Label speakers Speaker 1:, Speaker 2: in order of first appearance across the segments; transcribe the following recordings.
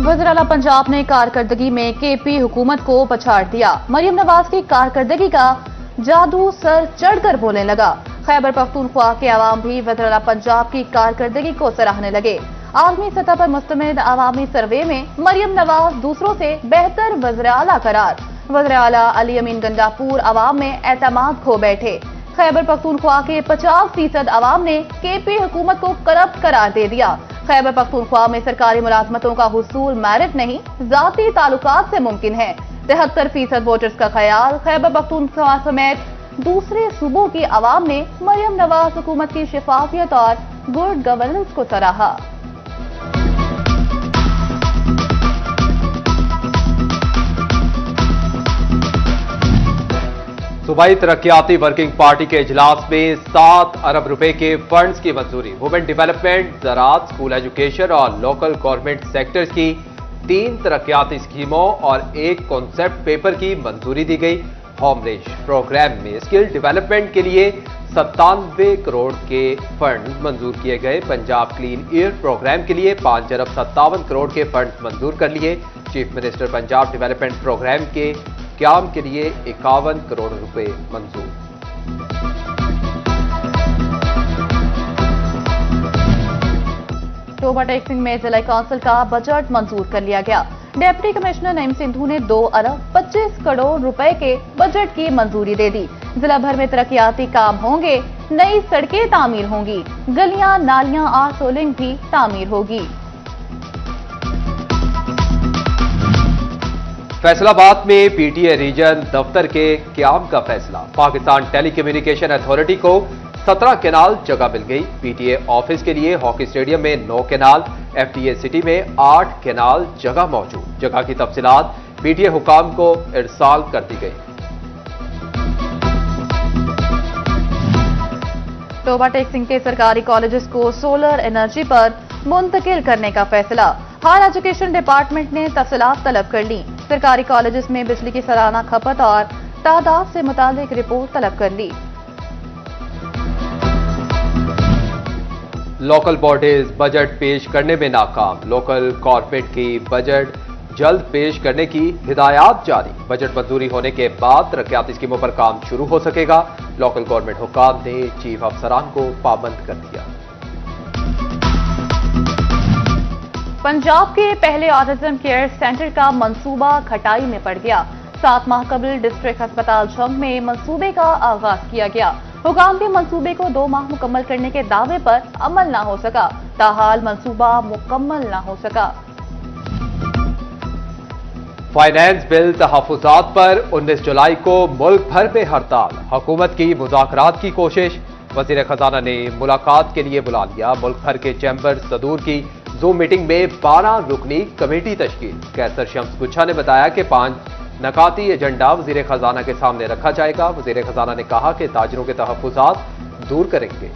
Speaker 1: वज़ीर-ए-आला पंजाब ने कारकर्दगी में केपी हुकूमत को पछाड़ दिया। मरियम नवाज की कारकर्दगी का जादू सर चढ़कर बोलने लगा। खैबर पख्तूनख्वा के अवाम भी वज़ीर-ए-आला पंजाब की कारकर्दगी को सराहने लगे। आलमी सतह पर मुस्तमद अवामी सर्वे में मरियम नवाज दूसरों से बेहतर वज़ीर-ए-आला करार। वज़ीर-ए-आला अली अमीन गंडापुर अवाम में एतमाद खो बैठे। खैबर पख्तूनख्वा के 50% अवाम ने केपी हुकूमत को करप्ट करार दे दिया। खैबर पख्तूनख्वा में सरकारी मुलाजमतों का हुसूल मेरिट नहीं, जाती ताल्लुकात से मुमकिन है। 73% वोटर्स का ख्याल। खैबर पख्तूनख्वा समेत दूसरे सूबों की अवाम ने मरियम नवाज हुकूमत की शफाफियत और गुड गवर्नेंस को सराहा।
Speaker 2: सूबाई तरक्याती वर्किंग पार्टी के इजलास में 7 अरब रुपए के फंड्स की मंजूरी। वुमेन डेवलपमेंट, ज़राअत, स्कूल एजुकेशन और लोकल गवर्नमेंट सेक्टर्स की 3 तरक्याती स्कीमों और 1 कॉन्सेप्ट पेपर की मंजूरी दी गई। होम रेंज प्रोग्राम में स्किल डेवलपमेंट के लिए 97 करोड़ के फंड मंजूर किए गए। पंजाब क्लीन एयर प्रोग्राम के लिए 5 अरब 57 करोड़ के फंड मंजूर कर लिए। Chief minister Punjab development program के क्याम के लिए 51 करोड़ रुपए मंजूर।
Speaker 1: टोबा टेक्सिंग में जिला काउंसिल का बजट मंजूर कर लिया गया। डिप्टी कमिश्नर नईम सिंधु ने 2 अरब 25 करोड़ रुपए के बजट की मंजूरी दे दी। जिला भर में तरक्याती काम होंगे, नई सड़कें तामीर होंगी, गलियां, नालियां और सोलिंग भी तामीर होगी।
Speaker 2: फैसलाबाद में पीटीए रीजन दफ्तर के क्याम का फैसला। पाकिस्तान टेलीकम्युनिकेशन अथॉरिटी को 17 कैनाल जगह मिल गई। पीटीए ऑफिस के लिए हॉकी स्टेडियम में 9 कैनाल, एफटीए सिटी में 8 कैनाल जगह मौजूद। जगह की तफसीलात पीटीए हुकाम को इरसाल कर दी गई।
Speaker 1: टोबा टेक्सिंग के सरकारी कॉलेजेस को सोलर एनर्जी पर मुंतकिल करने का फैसला। हायर एजुकेशन डिपार्टमेंट ने तफसीलात तलब कर ली। सरकारी कॉलेजेस में बिजली की सालाना खपत और तादाद से मुतालिक रिपोर्ट तलब कर ली।
Speaker 2: लोकल बॉडीज बजट पेश करने में नाकाम। लोकल कॉर्पोरेट की बजट जल्द पेश करने की हिदायत जारी। बजट मंजूरी होने के बाद तरक्याती स्कीमों पर काम शुरू हो सकेगा। लोकल गवर्नमेंट हुकाम ने चीफ अफसरान को पाबंद कर दिया।
Speaker 1: पंजाब के पहले ऑटिज्म केयर सेंटर का मंसूबा खटाई में पड़ गया। 7 माह कबल डिस्ट्रिक्ट अस्पताल झंग में मंसूबे का आगाज किया गया। हुकाम के मंसूबे को 2 माह मुकम्मल करने के दावे पर अमल न हो सका। ताहाल मंसूबा मुकम्मल न हो सका।
Speaker 2: फाइनेंस बिल तहफुजात पर 19 जुलाई को मुल्क भर में हड़ताल। हुकूमत की मुज़ाकरात की कोशिश। वज़ीर खजाना ने मुलाकात के लिए बुला लिया। मुल्क भर के चैम्बर सदूर की जूम मीटिंग में 12 रुकनी कमेटी तश्कील। कैसर शम्स गुच्छा ने बताया कि 5 नकाती एजेंडा वज़ीर खजाना के सामने रखा जाएगा। वज़ीर खजाना ने कहा कि ताजरों के तहफुजात दूर करेंगे।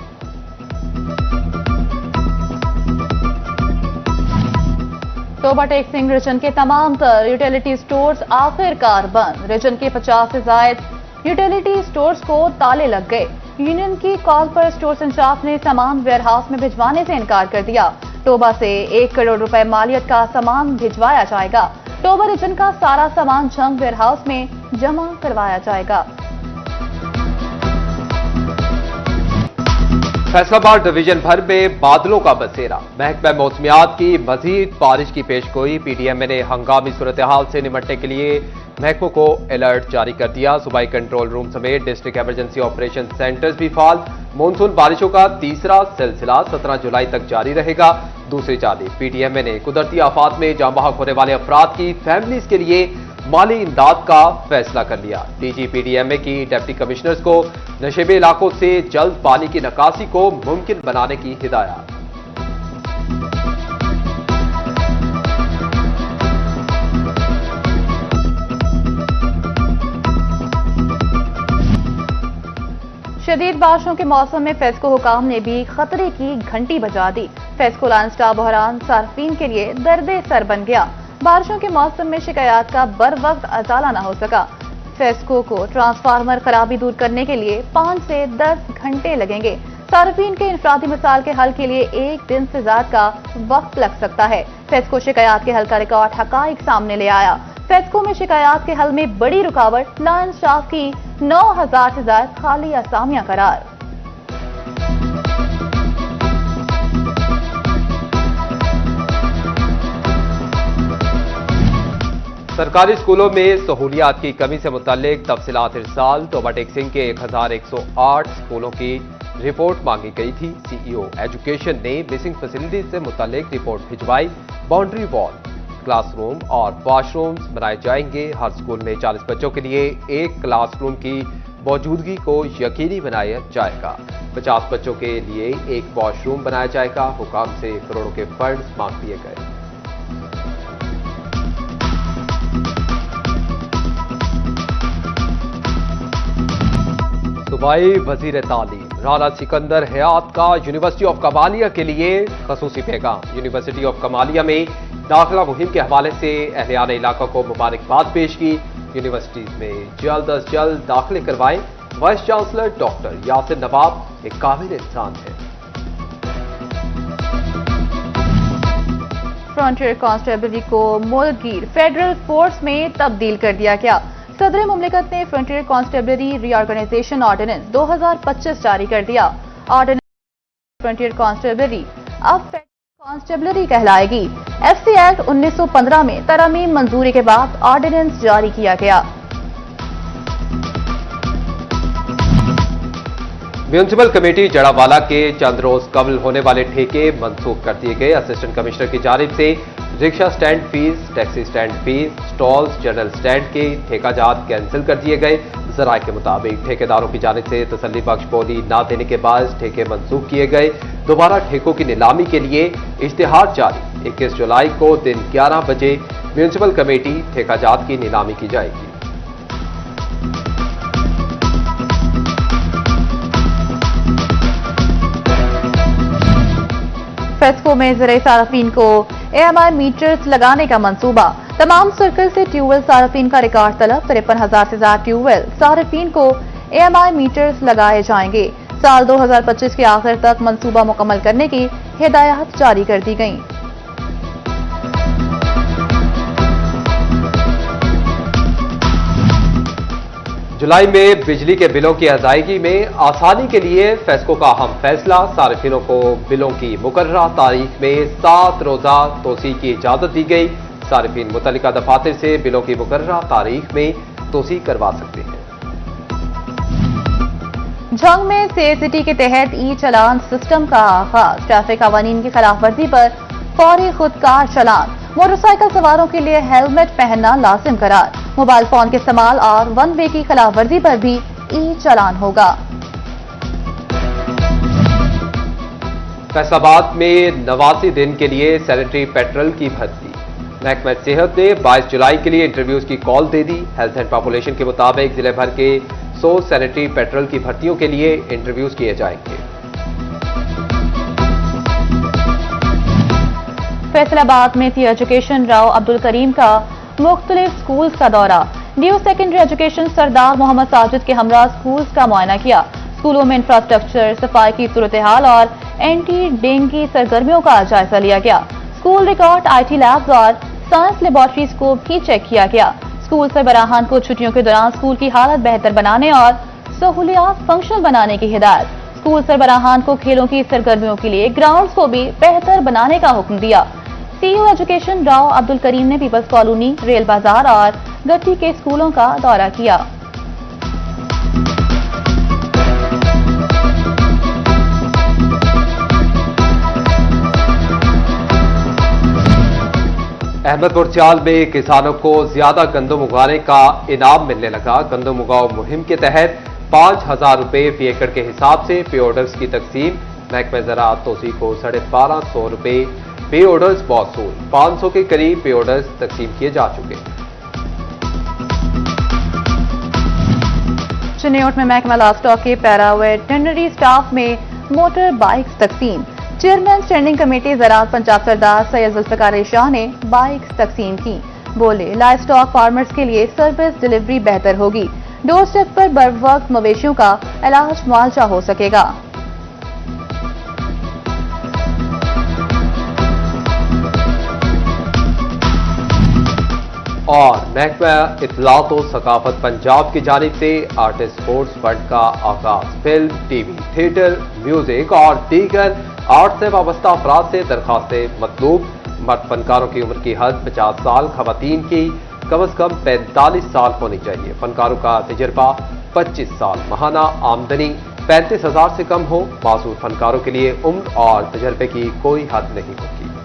Speaker 1: टोबा टेक्सिंग रीजन के तमाम तर यूटिलिटी स्टोर्स आखिरकार बंद। रीजन के 50 से ज्यादा यूटिलिटी स्टोर्स को ताले लग गए। यूनियन की कॉल पर स्टोर्स इंचार्ज ने सामान वेयरहाउस में भिजवाने से इनकार कर दिया। टोबा से 1 करोड़ रुपए मालियत का सामान भिजवाया जाएगा। टोबा रीजन का सारा सामान झंग वेयरहाउस में जमा करवाया जाएगा।
Speaker 2: फैसलाबाद डिवीजन भर में बादलों का बसेरा। महकमा मौसमियात की मजीद बारिश की पेशगोई। पीडीएमए ने हंगामी सूरत हाल से निपटने के लिए महकमों को अलर्ट जारी कर दिया। सूबाई कंट्रोल रूम समेत डिस्ट्रिक्ट इमरजेंसी ऑपरेशन सेंटर्स भी फाल। मानसून बारिशों का तीसरा सिलसिला 17 जुलाई तक जारी रहेगा। दूसरी जानिब पीडीएमए ने कुदरती आफात में जाँ बहक होने वाले अफराद की फैमिलीज के लिए माली इमदाद का फैसला कर लिया। डीजी पीडीएमए की डिप्टी कमिश्नर्स को नशेबे इलाकों से जल्द पानी की निकासी को मुमकिन बनाने की हिदायत।
Speaker 1: शदीद बारिशों के मौसम में फेस्को हुकाम ने भी खतरे की घंटी बजा दी। फेस्को लाइन स्टार बहरान सार्फिन के लिए दर्दे सर बन गया। बारिशों के मौसम में शिकायत का बर वक्त अजाला न हो सका। फेस्को को ट्रांसफार्मर खराबी दूर करने के लिए 5 से 10 घंटे लगेंगे। सार्फिन के इनफरादी मसाइल के हल के लिए 1 दिन से ज्यादा का वक्त लग सकता है। फेस्को शिकायत के हल का रिकॉर्ड हकाइक सामने ले आया। फेस्को में शिकायत के हल में बड़ी रुकावट नाइंसाफ की 9000 से ज्यादा खाली असामियां करार।
Speaker 2: सरकारी स्कूलों में सहूलियात की कमी से मुतालिक तफसीलात इरसाल। तोबा टेक्सिंग के 1108 स्कूलों की रिपोर्ट मांगी गई थी। सीईओ एजुकेशन ने मिसिंग फैसिलिटीज से मुतालिक रिपोर्ट भिजवाई। बाउंड्री वॉल, क्लासरूम और वॉशरूम्स बनाए जाएंगे। हर स्कूल में 40 बच्चों के लिए एक क्लासरूम की मौजूदगी को यकीनी बनाया जाएगा। 50 बच्चों के लिए एक वॉशरूम बनाया जाएगा। हुकाम से करोड़ों के फंड्स मांग लिए गए। सूबाई वजीर तालीम राना सिकंदर हयात का यूनिवर्सिटी ऑफ कमालिया के लिए खसूसी पैगाम। यूनिवर्सिटी ऑफ कमालिया में दाखिला मुहिम के हवाले से अहलियान इलाका को मुबारकबाद पेश की। यूनिवर्सिटीज में जल्द अज जल्द दाखिले करवाएं। वाइस चांसलर डॉक्टर यासिर नवाब एक काबिल इंसान है।
Speaker 1: फ्रंटियर कांस्टेबलरी को मुल्कगीर फेडरल फोर्स में तब्दील कर दिया गया। सदर मुमलिकत ने फ्रंटियर कांस्टेबलरी रीऑर्गेनाइजेशन ऑर्डिनेंस 2025 जारी कर दिया। ऑर्डिनेंस फ्रंटियर कांस्टेबलरी अब फेडरल कांस्टेबलरी कहलाएगी। एफसी एक्ट 1915 में तरमीम मंजूरी के बाद ऑर्डिनेंस जारी किया गया।
Speaker 2: म्यूनिसिपल कमेटी जड़ावाला के चंद रोज कबल होने वाले ठेके मंसूख कर दिए गए। असिस्टेंट कमिश्नर की जानिब से rickshaw stand fees, taxi stand fees, stalls, general stand के ठेकाजात कैंसिल कर दिए गए। जराये के मुताबिक ठेकेदारों की जानिब से तसल्ली बख्श बोली न देने के बाद ठेके मंसूख किए गए। दोबारा ठेकों की नीलामी के लिए इश्तिहार जारी। 21 जुलाई को दिन 11 बजे म्यूनिसिपल कमेटी ठेकाजात की नीलामी की जाएगी।
Speaker 1: फेस्को में ज़राए सार्फिन को AMI मीटर्स लगाने का मंसूबा। तमाम सर्कल से ट्यूबवेल सार्फिन का रिकॉर्ड तलब। 53,000 से ज्यादा ट्यूबवेल सार्फिन को AMI मीटर्स लगाए जाएंगे। साल 2025 के आखिर तक मंसूबा मुकम्मल करने की हिदायत जारी कर दी गई।
Speaker 2: जुलाई में बिजली के बिलों की अदायगी में आसानी के लिए फेस्को का अहम फैसला। सार्फिनों को बिलों की मुकर्ररा तारीख में 7 रोजा तोसी की इजाजत दी गई। सार्फिन मुतल्लिका दफातर से बिलों की मुकर्ररा तारीख में तोसी करवा सकते हैं।
Speaker 1: झंग में CACT के तहत ई चलान सिस्टम का आगाज। ट्रैफिक कवानीन की खिलाफ वर्जी पर फौरी खुदकार चलान। मोटरसाइकिल सवारों के लिए हेलमेट पहनना लाजिम करार। मोबाइल फोन के इस्तेमाल और वन वे की खिलाफ वर्जी पर भी ई चलान होगा।
Speaker 2: फैसलाबाद में 89 दिन के लिए सैनिटरी पेट्रोल की भर्ती। महकमा सेहत ने 22 जुलाई के लिए इंटरव्यूज की call they the. Health and population के मुताबिक जिले भर के 100 सैनिटरी पेट्रोल की भर्तियों के लिए इंटरव्यूज किए जाएंगे।
Speaker 1: फैसलाबाद में थी एजुकेशन राव अब्दुल करीम का मुख्तलिफ स्कूल्स का दौरा। न्यू सेकेंडरी एजुकेशन सरदार मोहम्मद साजिद के हमरा स्कूल्स का मुआयना किया। स्कूलों में इंफ्रास्ट्रक्चर, सफाई की सूरत हाल और एंटी डेंगू सरगर्मियों का जायजा लिया गया। स्कूल रिकॉर्ड, IT लैब्स और साइंस लेबोरेटरीज को भी चेक किया गया। स्कूल सरबराहान को छुट्टियों के दौरान स्कूल की हालत बेहतर बनाने और सहूलियात फंक्शनल बनाने की हिदायत। स्कूल सरबराहान को खेलों की सरगर्मियों के लिए ग्राउंड्स को भी बेहतर बनाने का हुक्म दिया। CEO एजुकेशन राव अब्दुल करीम ने पीपल्स कॉलोनी, रेल बाजार और गट्टी के स्कूलों का दौरा किया।
Speaker 2: अहमदपुर चाल में किसानों को ज्यादा गंदम उगाने का इनाम मिलने लगा। गंदम उगाओ मुहिम के तहत 5,000 रुपए फी एकड़ के हिसाब से पे ऑर्डर्स की तकसीम। महकमा ज़राअत तोसी को 1250 रुपए पे ऑर्डर्स मौसूल। 500 के करीब पे ऑर्डर्स तकसीम किए जा चुके हैं।
Speaker 1: चिन्नौट में महकमा लाइवस्टॉक के पैरावेटरनरी स्टाफ में मोटर बाइक्स तकसीम। चेयरमैन स्टैंडिंग कमेटी ज़राअत पंजाब सरदार सैयद जुल्फ़िकार अली शाह ने बाइक्स तकसीम की। बोले, लाइवस्टॉक फार्मर्स के लिए सर्विस डिलीवरी बेहतर होगी। डोर स्टेप पर बर वक्त मवेशियों का इलाज मुआवजा हो सकेगा।
Speaker 2: और महकमा इत्तलात व सकाफत पंजाब की जानिब से आर्टिस्ट स्पोर्ट्स फंड का आगाज फिल्म, टीवी, थिएटर, म्यूजिक और दीगर आर्ट से वाबस्ता अफराद से दरखास्तें मतलूब। मर्द फनकारों की उम्र की हद 50 साल, खवातीन की कम अज कम 45 साल होनी चाहिए। फनकारों का तजर्बा 25 साल, माहाना आमदनी 35,000 से कम हो। मासूर फनकारों के लिए उम्र और तजर्बे की कोई हद नहीं होगी।